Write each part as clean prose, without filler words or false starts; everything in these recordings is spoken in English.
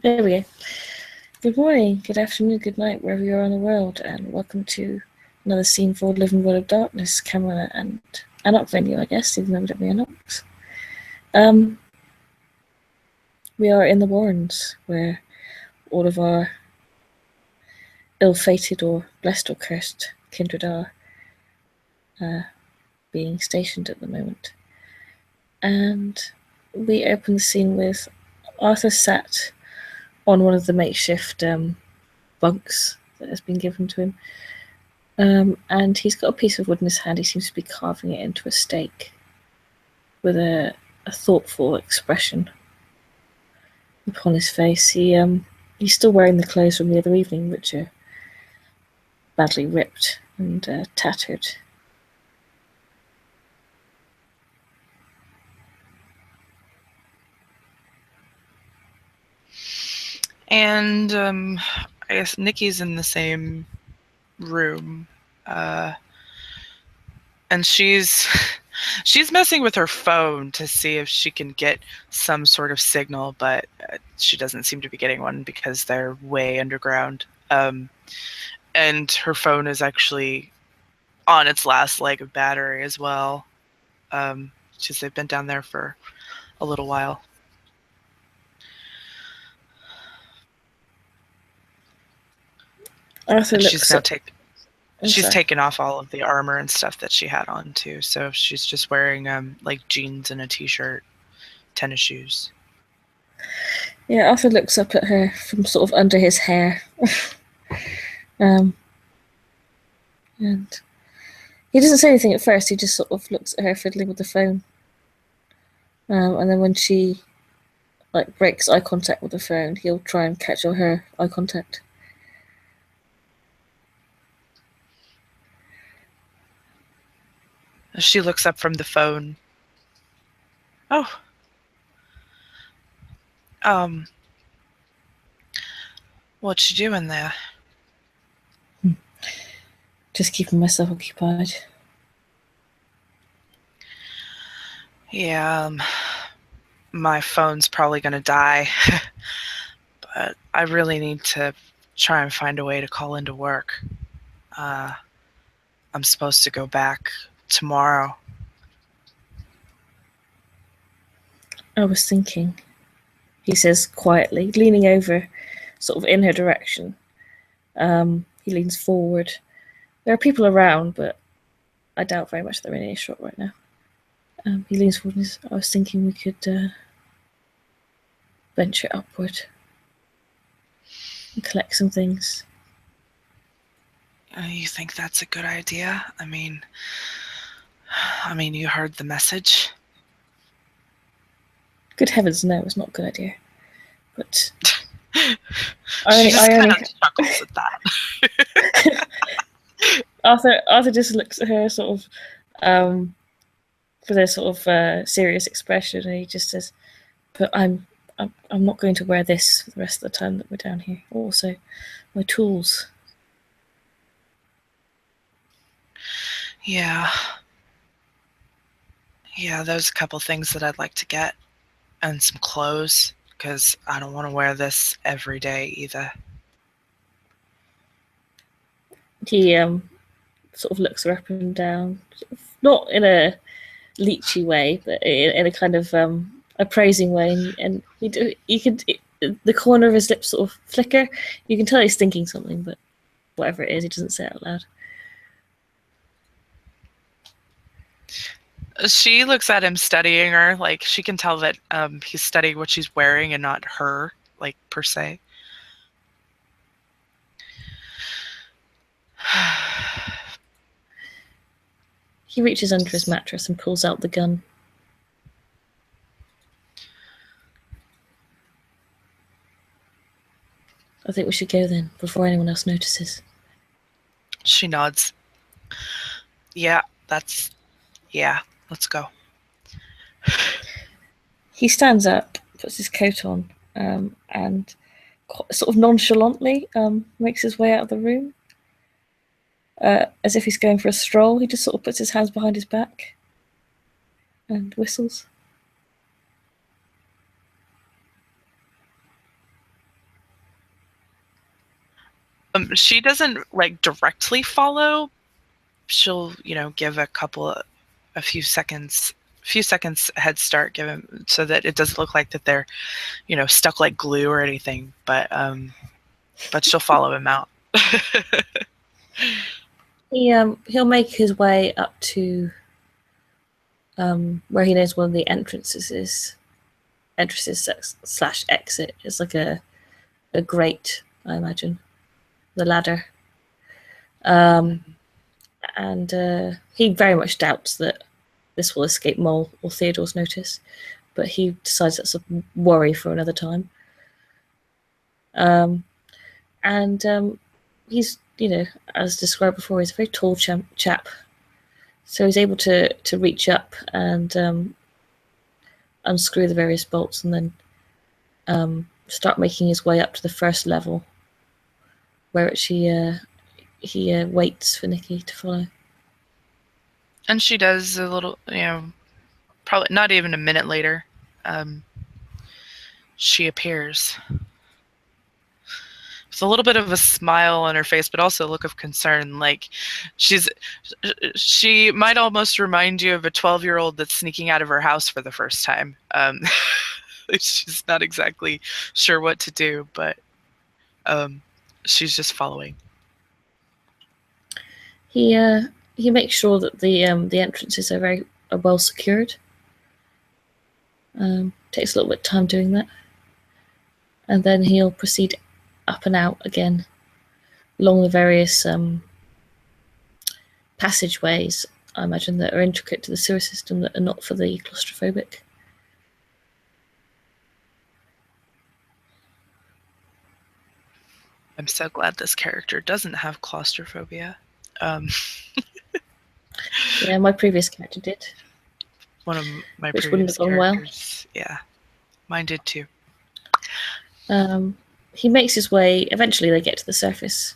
There we go. Good morning, good afternoon, good night, wherever you are in the world, and welcome to another scene for Living World of Darkness, camera and Anok venue, I guess, even though we don't be Anoks. We are in the Warrens, where all of our ill-fated or blessed or cursed kindred are being stationed at the moment. And we open the scene with Arthur sat on one of the makeshift bunks that has been given to him. And he's got a piece of wood in his hand. He seems to be carving it into a stake with a thoughtful expression upon his face. He's still wearing the clothes from the other evening, which are badly ripped and tattered. And I guess Nikki's in the same room, and she's messing with her phone to see if she can get some sort of signal, but she doesn't seem to be getting one because they're way underground. And her phone is actually on its last leg of battery as well. Because they've been down there for a little while. Arthur looks she's now up. She's taken off all of the armor and stuff that she had on too, so she's just wearing like jeans and a t-shirt, tennis shoes. Yeah, Arthur looks up at her from sort of under his hair. And he doesn't say anything at first, he just sort of looks at her fiddling with the phone. And then when she breaks eye contact with the phone, he'll try and catch her eye contact. She looks up from the phone. Oh. What you doing there? Just keeping myself occupied. Yeah, my phone's probably gonna die. But I really need to try and find a way to call into work. I'm supposed to go back tomorrow. I was thinking, he says quietly, leaning over, sort of in her direction. He leans forward. There are people around, but I doubt very much they're in earshot right now. He leans forward and says, I was thinking we could venture upward and collect some things. You think that's a good idea? I mean, you heard the message. Good heavens, no, it's not a good idea. But she just kind of chuckles at that. Arthur just looks at her sort of with a sort of serious expression, and he just says, "But I'm not going to wear this for the rest of the time that we're down here. Also, my tools." Yeah, there's a couple things that I'd like to get, and some clothes, because I don't want to wear this every day either. He sort of looks her up and down, sort of, not in a leechy way, but in a kind of appraising way, and the corner of his lips sort of flicker. You can tell he's thinking something, but whatever it is, he doesn't say it out loud. She looks at him studying her, like she can tell that he's studying what she's wearing and not her, like, per se. He reaches under his mattress and pulls out the gun. I think we should go then, before anyone else notices. She nods. Yeah, let's go. He stands up, puts his coat on, and sort of nonchalantly makes his way out of the room. As if he's going for a stroll, he just sort of puts his hands behind his back and whistles. She doesn't like directly follow. She'll, give a few seconds head start, give him so that it doesn't look like that they're, stuck like glue or anything. But she'll follow him out. He'll make his way up to where he knows one of the entrances slash exit. It's like a grate, I imagine, the ladder. And he very much doubts that this will escape Mole or Theodore's notice, but he decides that's a worry for another time. He's, as described before, he's a very tall chap. So he's able to reach up and unscrew the various bolts and then start making his way up to the first level, where he waits for Nikki to follow. And she does a little, probably not even a minute later, she appears. With a little bit of a smile on her face, but also a look of concern. Like she might almost remind you of a 12-year-old that's sneaking out of her house for the first time. She's not exactly sure what to do, but she's just following. He makes sure that the entrances are well secured. Takes a little bit of time doing that, and then he'll proceed up and out again along the various passageways, I imagine, that are intricate to the sewer system that are not for the claustrophobic. I'm so glad this character doesn't have claustrophobia. Yeah, my previous character did. One of my which previous wouldn't have gone characters. Well. Yeah, mine did too. He makes his way. Eventually, they get to the surface,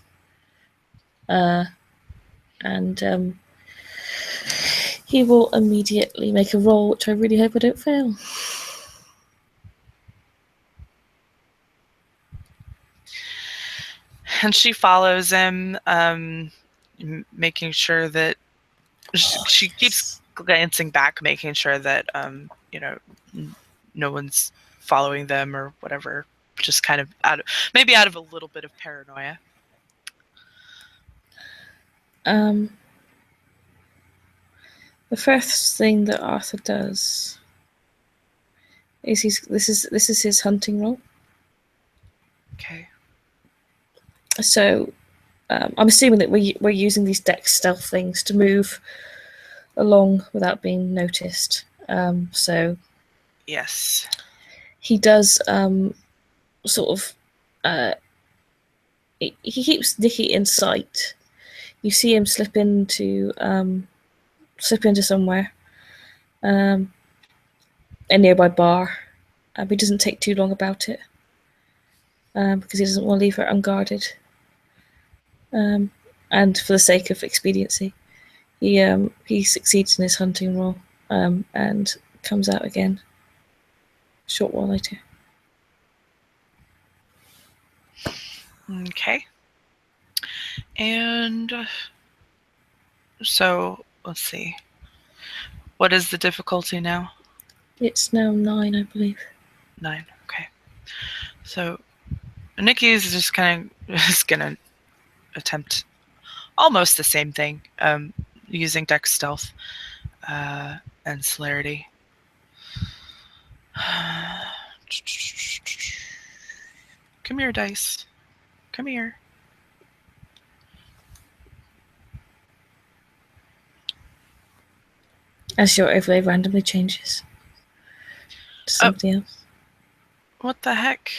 and he will immediately make a roll, which I really hope I don't fail. And she follows him, making sure that she keeps glancing back, making sure that no one's following them or whatever. Just kind of out of a little bit of paranoia. The first thing that Arthur does is this is his hunting roll. Okay. So I'm assuming that we're using these dex stealth things to move along without being noticed. So yes, he does he keeps Nikki in sight. You see him slip into somewhere, a nearby bar. He doesn't take too long about it because he doesn't want to leave her unguarded. And for the sake of expediency, he succeeds in his hunting roll and comes out again a short while later. Okay. And so let's see. What is the difficulty now? It's now 9, I believe. 9. Okay. So Nikki's just kind of gonna attempt almost the same thing, using dex stealth and celerity. Come here, dice. Come here. As your overlay randomly changes to somebody else. What the heck?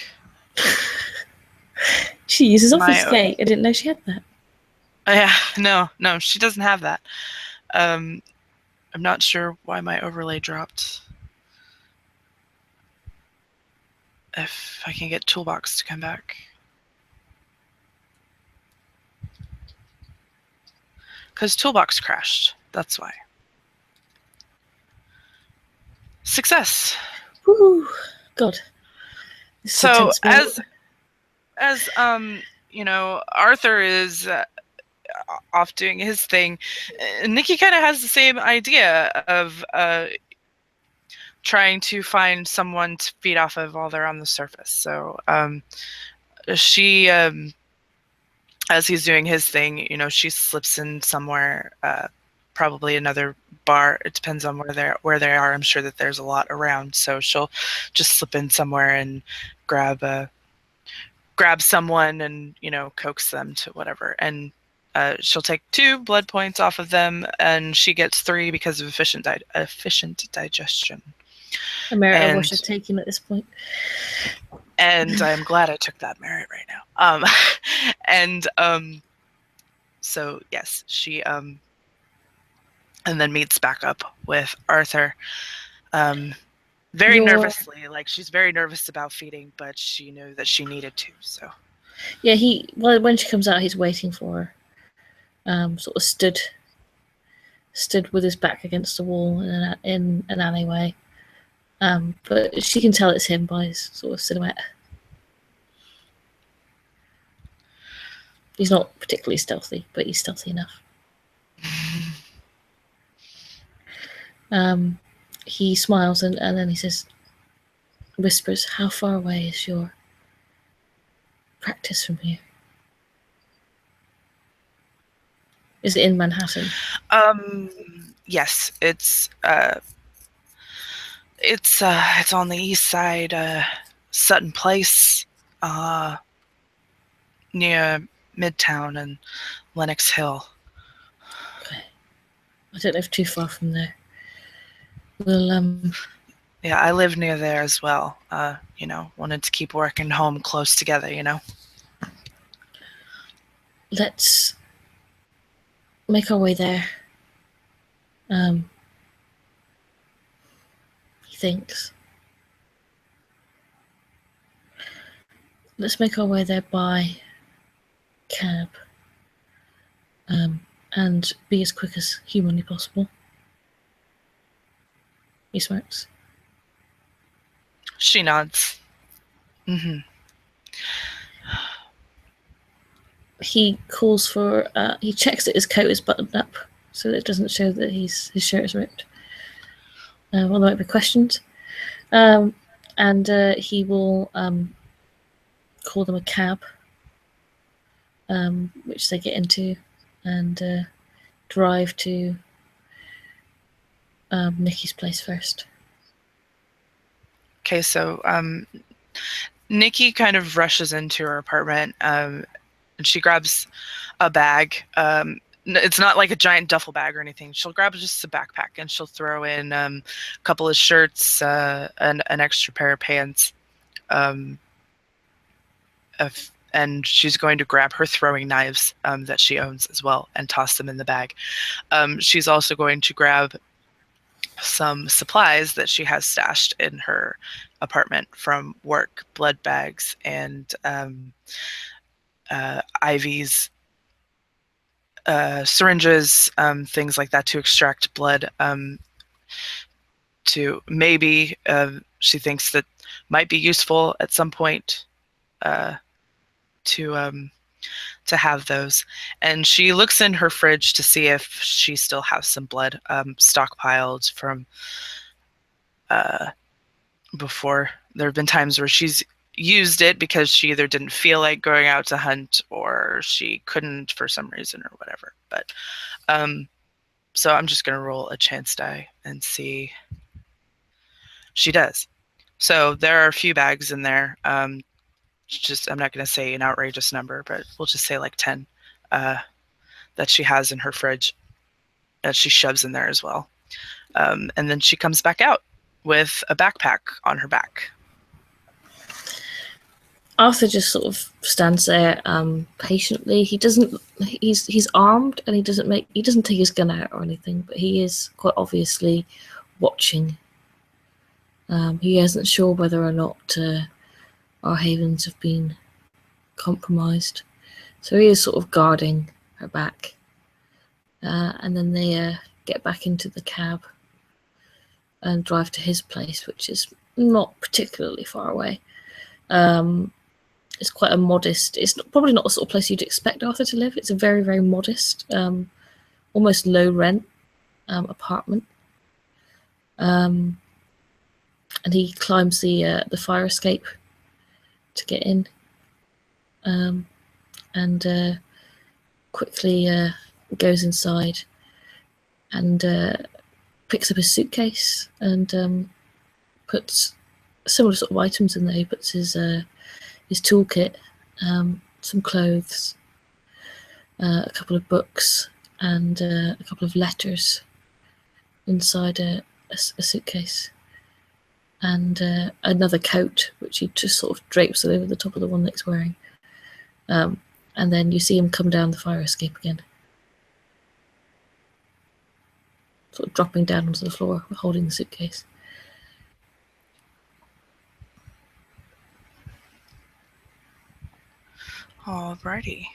She uses obfuscate. I didn't know she had that. Yeah, no, she doesn't have that. I'm not sure why my overlay dropped. If I can get Toolbox to come back. Because Toolbox crashed. That's why. Success. Woo! God. So as Arthur is off doing his thing. Nikki kind of has the same idea of trying to find someone to feed off of while they're on the surface. So she, as he's doing his thing, she slips in somewhere, probably another bar. It depends on where they are. I'm sure that there's a lot around, so she'll just slip in somewhere and grab someone and coax them to whatever. And she'll take 2 blood points off of them, and she gets 3 because of efficient digestion. A merit I wish I'd taken at this point. And I'm glad I took that merit right now. So yes, she and then meets back up with Arthur. Very nervously, like she's very nervous about feeding, but she knew that she needed to. So yeah, when she comes out, he's waiting for her. Sort of stood with his back against the wall in an alleyway. But she can tell it's him by his sort of silhouette. He's not particularly stealthy, but he's stealthy enough. He smiles and then he whispers, "How far away is your practice from here? Is it in Manhattan?" Yes, it's on the east side, Sutton Place, near Midtown and Lenox Hill. Okay. I don't live too far from there. We'll Yeah, I live near there as well. Wanted to keep work and home close together, Let's make our way there. He thinks. Let's make our way there by cab. And be as quick as humanly possible. He smirks. She nods. Mm-hmm. He calls for. He checks that his coat is buttoned up, so that it doesn't show that his shirt is ripped. Well, there might be questions, and he will call them a cab, which they get into, and drive to Nikki's place first. Okay, so Nikki kind of rushes into her apartment, and she grabs a bag. It's not like a giant duffel bag or anything. She'll grab just a backpack, and she'll throw in a couple of shirts, an extra pair of pants, and she's going to grab her throwing knives that she owns as well and toss them in the bag. She's also going to grab some supplies that she has stashed in her apartment from work, blood bags and IVs, syringes, things like that to extract blood, to maybe she thinks that might be useful at some point to have those. And she looks in her fridge to see if she still has some blood stockpiled from before. There have been times where she's used it because she either didn't feel like going out to hunt or she couldn't for some reason or whatever. But so I'm just going to roll a chance die and see. She does. So there are a few bags in there. I'm not going to say an outrageous number, but we'll just say like 10 that she has in her fridge that she shoves in there as well. And then she comes back out with a backpack on her back. Arthur just sort of stands there patiently. He's armed and he doesn't take his gun out or anything, but he is quite obviously watching. He isn't sure whether or not our havens have been compromised, so he is sort of guarding her back. And then they get back into the cab and drive to his place, which is not particularly far away. It's quite a modest. It's probably not the sort of place you'd expect Arthur to live. It's a very, very modest, almost low rent apartment. And he climbs the fire escape to get in, and quickly goes inside and picks up his suitcase and puts similar sort of items in there. He puts his toolkit, some clothes, a couple of books, and a couple of letters inside a suitcase, and another coat, which he just sort of drapes over the top of the one that he's wearing. And then you see him come down the fire escape again, sort of dropping down onto the floor, holding the suitcase. Alrighty.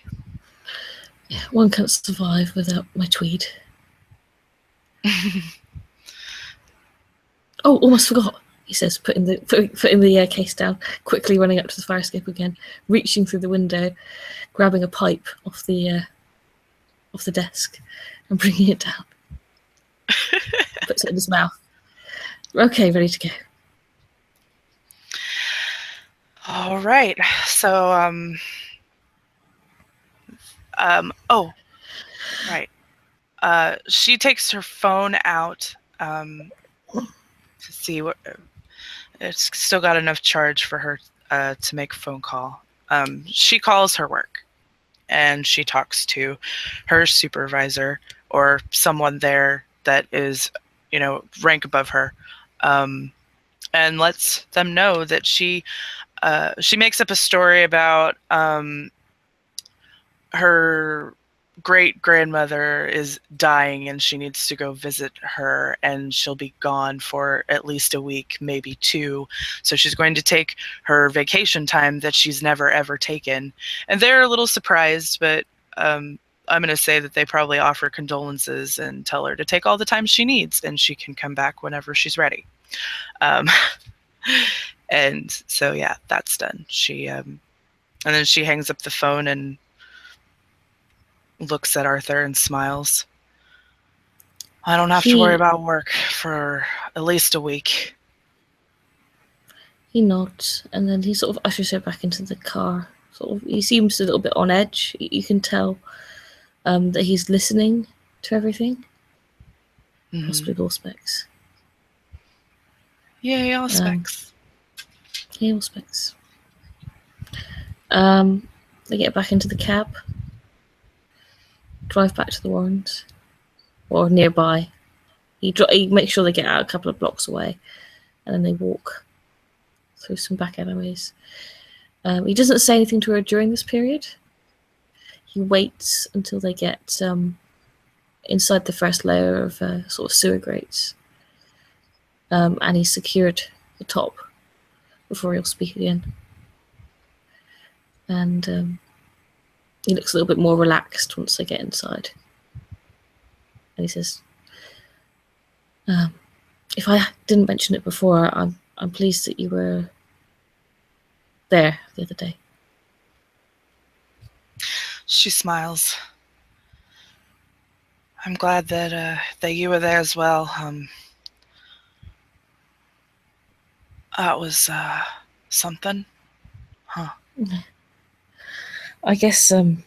Yeah, one can't survive without my tweed. Oh, almost forgot, he says, putting the case down, quickly running up to the fire escape again, reaching through the window, grabbing a pipe off the desk and bringing it down. Puts it in his mouth. Okay, ready to go. All right. So, oh, right. She takes her phone out to see what. It's still got enough charge for her to make a phone call. She calls her work, and she talks to her supervisor or someone there that is, rank above her, and lets them know that she makes up a story about her great-grandmother is dying and she needs to go visit her, and she'll be gone for at least a week, maybe 2. So she's going to take her vacation time that she's never ever taken. And they're a little surprised, but I'm going to say that they probably offer condolences and tell her to take all the time she needs and she can come back whenever she's ready. And so, yeah, that's done. She and then she hangs up the phone and looks at Arthur and smiles. I don't have to worry about work for at least a week. He nods, and then he sort of ushers her back into the car. He seems a little bit on edge. You can tell that he's listening to everything. Mm-hmm. Possibly Auspex. Yay, Auspex. Yay, Auspex. They get back into the cab, drive back to the Warrens, or nearby. He makes sure they get out a couple of blocks away, and then they walk through some back alleyways. He doesn't say anything to her during this period. He waits until they get inside the first layer of sort of sewer grates, and he's secured the top before he'll speak again. And he looks a little bit more relaxed once they get inside. And he says, if I didn't mention it before, I'm pleased that you were there the other day. She smiles. I'm glad that you were there as well. That was something. Huh. I guess when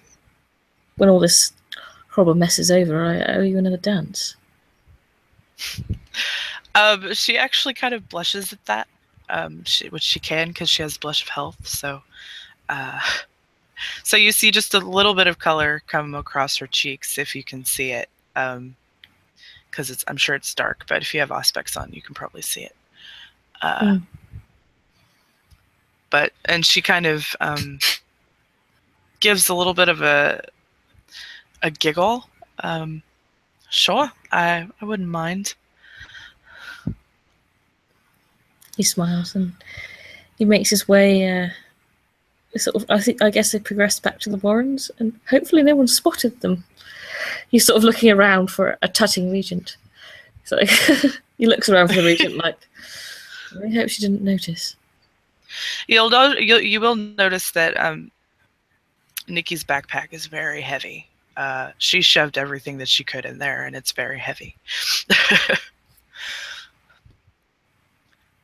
all this horrible mess is over, I owe you another dance. She actually kind of blushes at that, which she can because she has blush of health. So you see just a little bit of color come across her cheeks if you can see it, because I'm sure it's dark. But if you have Auspex on, you can probably see it. And she kind of gives a little bit of a giggle. Sure, I wouldn't mind. He smiles and he makes his way. I guess they progressed back to the Warrens, and hopefully no one spotted them. He's sort of looking around for a tutting regent. So he looks around for the regent like, I really hope she didn't notice. You will notice that Nikki's backpack is very heavy. She shoved everything that she could in there, and it's very heavy.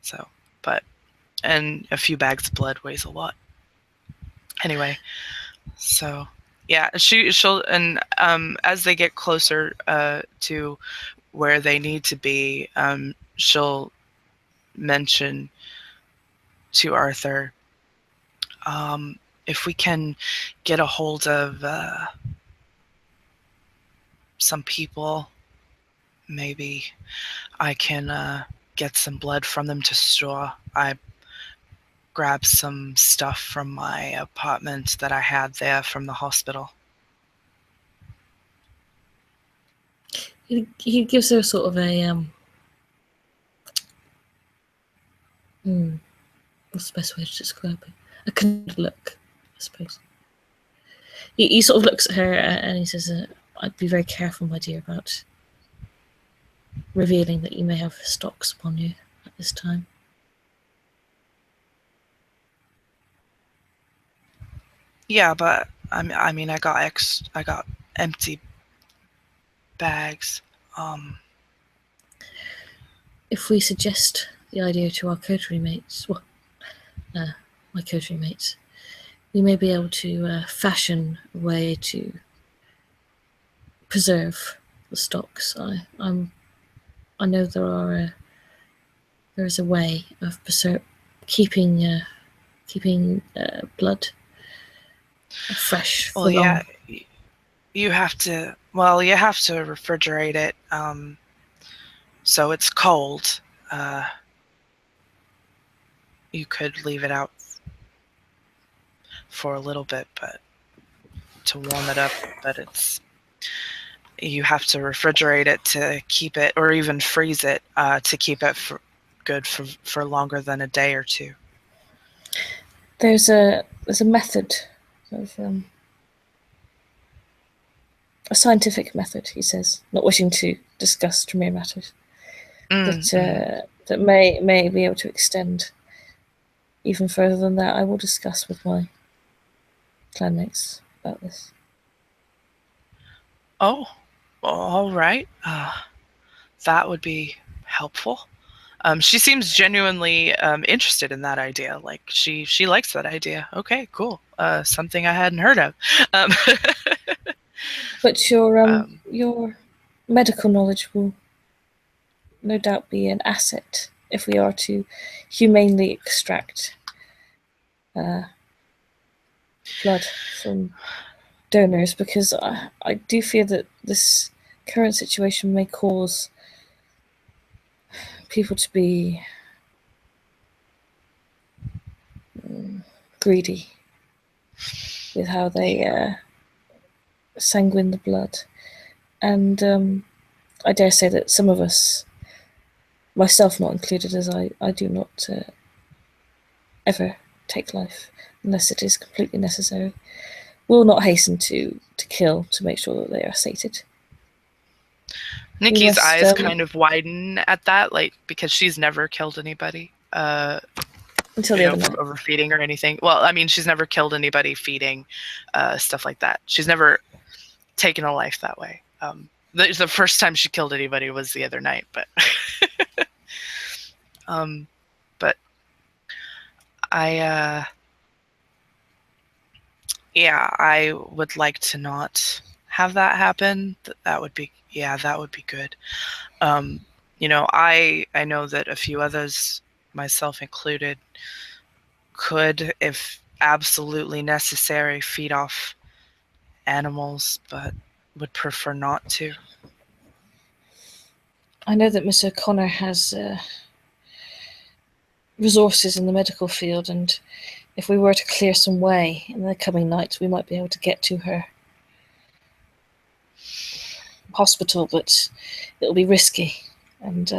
So, and a few bags of blood weighs a lot. Anyway, so yeah, she'll and as they get closer to where they need to be, she'll mention to Arthur, if we can get a hold of some people, maybe I can get some blood from them to store. I grabbed some stuff from my apartment that I had there from the hospital. He gives her sort of a what's the best way to describe it? A kind of look, I suppose. He sort of looks at her and he says, "I'd be very careful, my dear, about revealing that you may have stocks upon you at this time." Yeah, but I mean, I got empty bags. If we suggest the idea to our coterie mates, my coterie mates, we may be able to fashion a way to preserve the stocks. I know there is a way of keeping blood fresh for long. You have to refrigerate it, so it's cold. You could leave it out for a little bit, but to warm it up, but you have to refrigerate it to keep it, or even freeze it to keep it good for longer than a day or two. There's a method of a scientific method, he says, not wishing to discuss Tremere matters, that may be able to extend even further than that. I will discuss with my clanmates about this. Oh, all right. That would be helpful. She seems genuinely interested in that idea. Like she likes that idea. Okay, cool. Something I hadn't heard of. But your medical knowledge will no doubt be an asset if we are to humanely extract blood from donors, because I do fear that this current situation may cause people to be greedy with how they sanguine the blood. And I dare say that some of us, myself not included, as I do not ever take life unless it is completely necessary, will not hasten to kill to make sure that they are sated. Nikki's eyes kind of widen at that, like, because she's never killed anybody until the other night, from overfeeding or anything. Well, I mean, she's never killed anybody feeding stuff like that. She's never taken a life that way. The first time she killed anybody was the other night, but but I would like to not have that happen. That would be good. I know that a few others, myself included, could, if absolutely necessary, feed off animals, but would prefer not to. I know that Miss O'Connor has resources in the medical field, and if we were to clear some way in the coming nights, we might be able to get to her hospital, but it'll be risky, and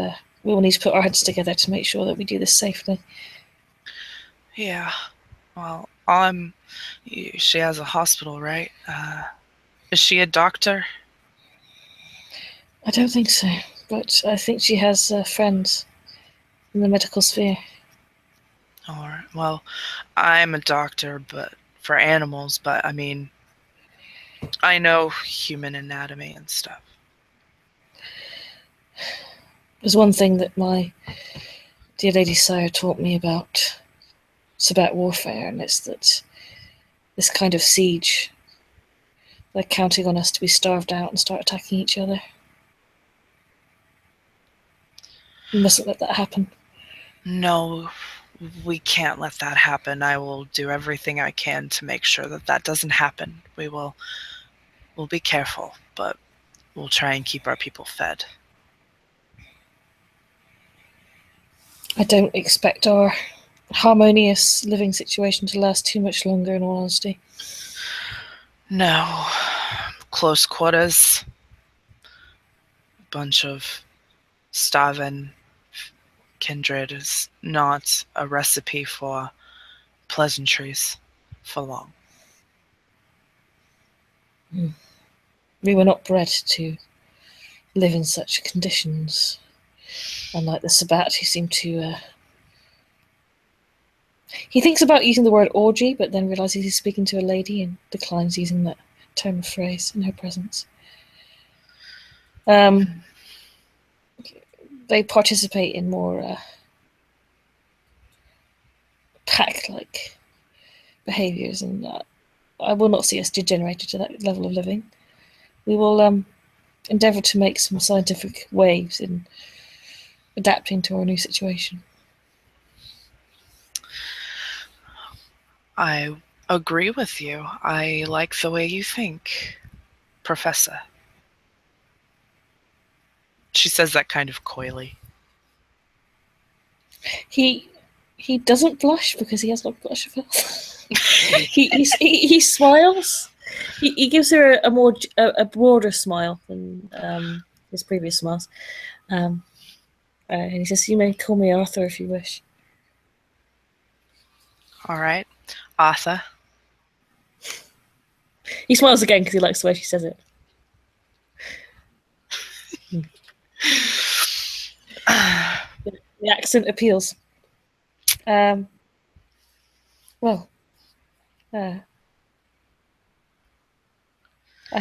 we will need to put our heads together to make sure that we do this safely. Yeah, well, she has a hospital, right? Is she a doctor? I don't think so, but I think she has friends in the medical sphere. Or, well, I'm a doctor, but for animals, but I mean, I know human anatomy and stuff. There's one thing that my dear Lady Sire taught me about Sabbat warfare, and it's that this kind of siege, they're counting on us to be starved out and start attacking each other. We mustn't let that happen. No, we can't let that happen. I will do everything I can to make sure that that doesn't happen. We'll be careful, but we'll try and keep our people fed. I don't expect our harmonious living situation to last too much longer, in all honesty. No. Close quarters. Bunch of starving kindred is not a recipe for pleasantries for long. We were not bred to live in such conditions. Unlike the Sabbat, who seem to... He thinks about using the word orgy, but then realizes he's speaking to a lady and declines using that term of phrase in her presence. They participate in more pack-like behaviours, and I will not see us degenerated to that level of living. We will endeavour to make some scientific waves in adapting to our new situation. I agree with you. I like the way you think, Professor. She says that kind of coyly. He doesn't blush because he has no blush of health. he smiles. He gives her a broader smile than his previous smiles. And he says, "You may call me Arthur if you wish." All right, Arthur. He smiles again because he likes the way she says it. The accent appeals. I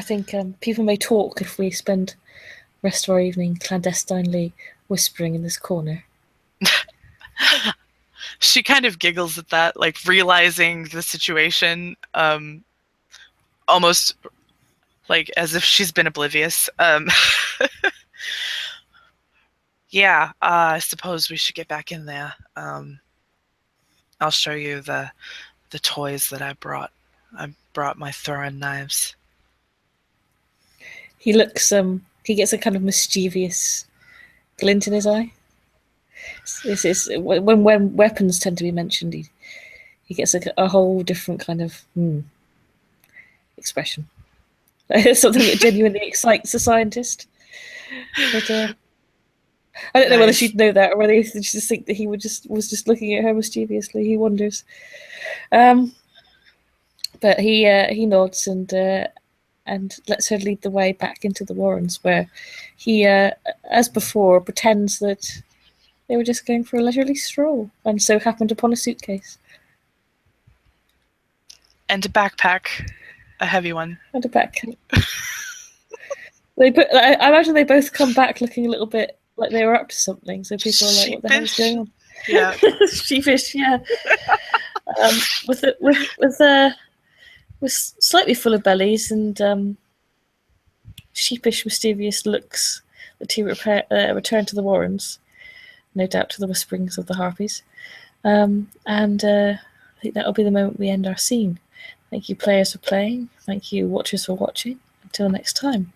think people may talk if we spend the rest of our evening clandestinely whispering in this corner. She kind of giggles at that, like realizing the situation, almost like as if she's been oblivious. Yeah, I suppose we should get back in there. I'll show you the toys that I brought. I brought my throwing knives. He looks, he gets a kind of mischievous glint in his eye. This is when weapons tend to be mentioned, he gets a whole different kind of expression. Something that genuinely excites a scientist. But I don't know whether she'd know that or whether she'd just think that he was just looking at her mischievously. He wonders. But he nods and lets her lead the way back into the Warrens, where he, as before, pretends that they were just going for a leisurely stroll, and so happened upon a suitcase. And a backpack. A heavy one. And a backpack. I imagine they both come back looking a little bit like they were up to something, so people are like, what the hell is going on? Yeah. Sheepish, yeah. With slightly fuller bellies and sheepish, mischievous looks, the two return to the Warrens, no doubt to the whisperings of the harpies. And I think that'll be the moment we end our scene. Thank you, players, for playing. Thank you, watchers, for watching. Until next time.